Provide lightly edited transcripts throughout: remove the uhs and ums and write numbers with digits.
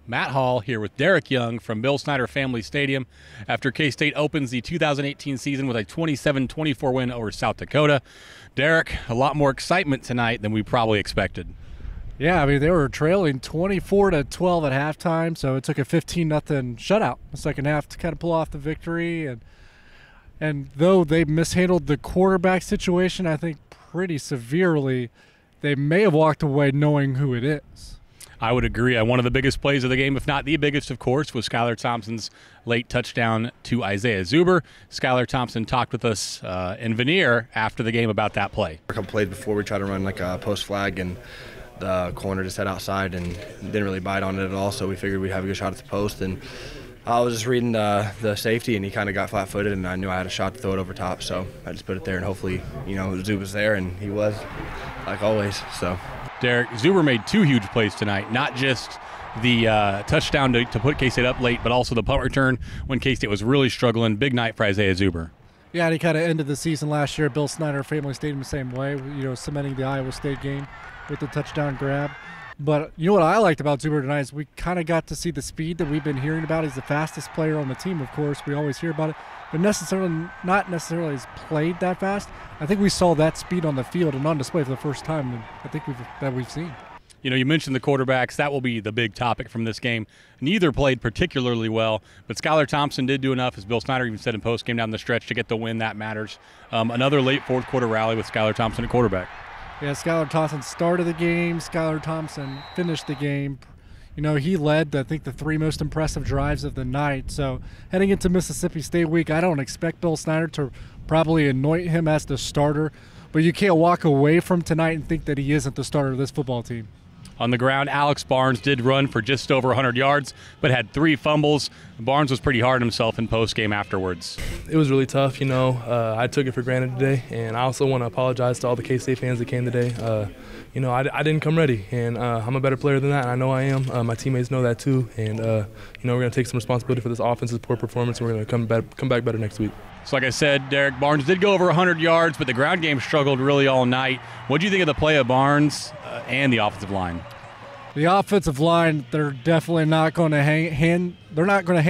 Matt Hall here with Derek Young from Bill Snyder Family Stadium after K-State opens the 2018 season with a 27-24 win over South Dakota. Derek, a lot more excitement tonight than we probably expected. Yeah, I mean, they were trailing 24-12 at halftime, so it took a 15-0 shutout in the second half to kind of pull off the victory. And though they mishandled the quarterback situation, I think pretty severely, they may have walked away knowing who it is. I would agree. One of the biggest plays of the game, if not the biggest, of course, was Skylar Thompson's late touchdown to Isaiah Zuber. Skylar Thompson talked with us in Veneer after the game about that play. A couple plays before, we tried to run like a post flag, and the corner just head outside and didn't really bite on it at all, so we figured we'd have a good shot at the post. And I was just reading the safety, and he kind of got flat-footed, and I knew I had a shot to throw it over top, so I just put it there, and hopefully, Zuber was there, and he was, like always. So, Derek, Zuber made two huge plays tonight, not just the touchdown to put K-State up late, but also the punt return when K-State was really struggling. Big night for Isaiah Zuber. Yeah, and he kind of ended the season last year at Bill Snyder Family Stadium the same way, cementing the Iowa State game with the touchdown grab. But you know what I liked about Zuber tonight is we kind of got to see the speed that we've been hearing about. He's the fastest player on the team, of course. We always hear about it, but not necessarily has played that fast. I think we saw that speed on the field and on display for the first time I think we've seen. You mentioned the quarterbacks. That will be the big topic from this game. Neither played particularly well, but Skylar Thompson did do enough, as Bill Snyder even said in post game down the stretch, to get the win. That matters. Another late fourth quarter rally with Skylar Thompson at quarterback. Yeah, Skylar Thompson started the game. Skylar Thompson finished the game. He led, I think, the three most impressive drives of the night. So heading into Mississippi State week, I don't expect Bill Snyder to probably anoint him as the starter, but you can't walk away from tonight and think that he isn't the starter of this football team. On the ground, Alex Barnes did run for just over 100 yards, but had 3 fumbles. Barnes was pretty hard on himself in postgame afterwards. It was really tough, I took it for granted today, and I also want to apologize to all the K-State fans that came today. I didn't come ready, and I'm a better player than that, and I know I am. My teammates know that too, and we're going to take some responsibility for this offense's poor performance, and we're going to come back better next week. So like I said, Derek, Barnes did go over 100 yards, but the ground game struggled really all night. What do you think of the play of Barnes and the offensive line? The offensive line, they're definitely not going to hang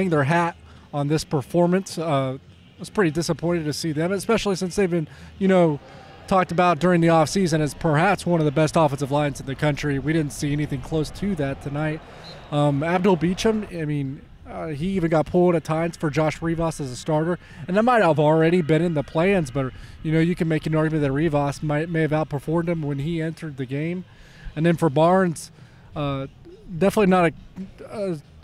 their hat on this performance. I was pretty disappointed to see them, especially since they've been, talked about during the offseason as perhaps one of the best offensive lines in the country. We didn't see anything close to that tonight. Abdul Beecham, he even got pulled at times for Josh Rivas as a starter, and that might have already been in the plans, but, you can make an argument that Rivas may have outperformed him when he entered the game. And then for Barnes, definitely not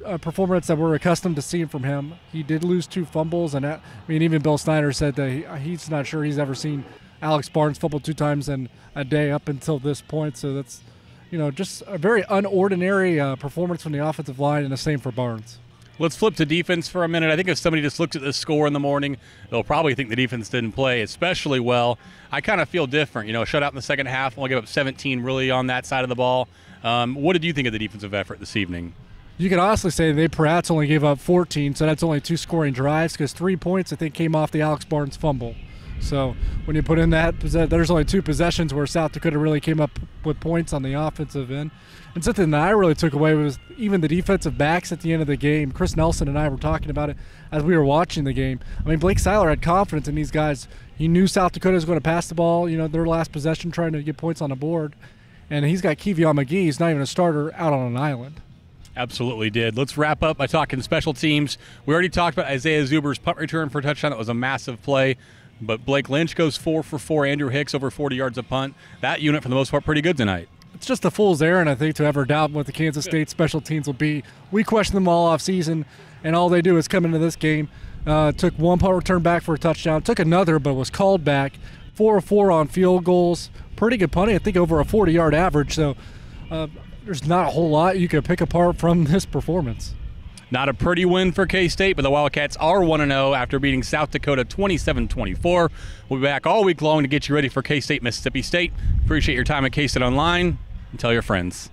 a performance that we're accustomed to seeing from him. He did lose 2 fumbles, and even Bill Snyder said that he's not sure he's ever seen Alex Barnes fumble 2 times in a day up until this point. So that's, just a very unordinary performance from the offensive line, and the same for Barnes. Let's flip to defense for a minute. I think if somebody just looks at the score in the morning, they'll probably think the defense didn't play especially well. I kind of feel different. A shutout in the second half, only gave up 17 really on that side of the ball. What did you think of the defensive effort this evening? You could honestly say they perhaps only gave up 14, so that's only 2 scoring drives, because 3 points, I think, came off the Alex Barnes fumble. So when you put in that, there's only 2 possessions where South Dakota really came up with points on the offensive end. And something that I really took away was even the defensive backs at the end of the game. Chris Nelson and I were talking about it as we were watching the game. Blake Seiler had confidence in these guys. He knew South Dakota was going to pass the ball, their last possession, trying to get points on the board. And he's got Kevion McGee, he's not even a starter, out on an island. Absolutely did. Let's wrap up by talking special teams. We already talked about Isaiah Zuber's punt return for a touchdown. That was a massive play. But Blake Lynch goes 4 for 4. Andrew Hicks over 40 yards a punt. That unit, for the most part, pretty good tonight. It's just a fool's errand, I think, to ever doubt what the Kansas State special teams will be. We question them all off season, and all they do is come into this game. Took 1 punt return back for a touchdown. Took another, but was called back. 4 of 4 on field goals. Pretty good punting, I think, over a 40-yard average. So there's not a whole lot you could pick apart from this performance. Not a pretty win for K-State, but the Wildcats are 1-0 after beating South Dakota 27-24. We'll be back all week long to get you ready for K-State Mississippi State. Appreciate your time at KStateOnline, and tell your friends.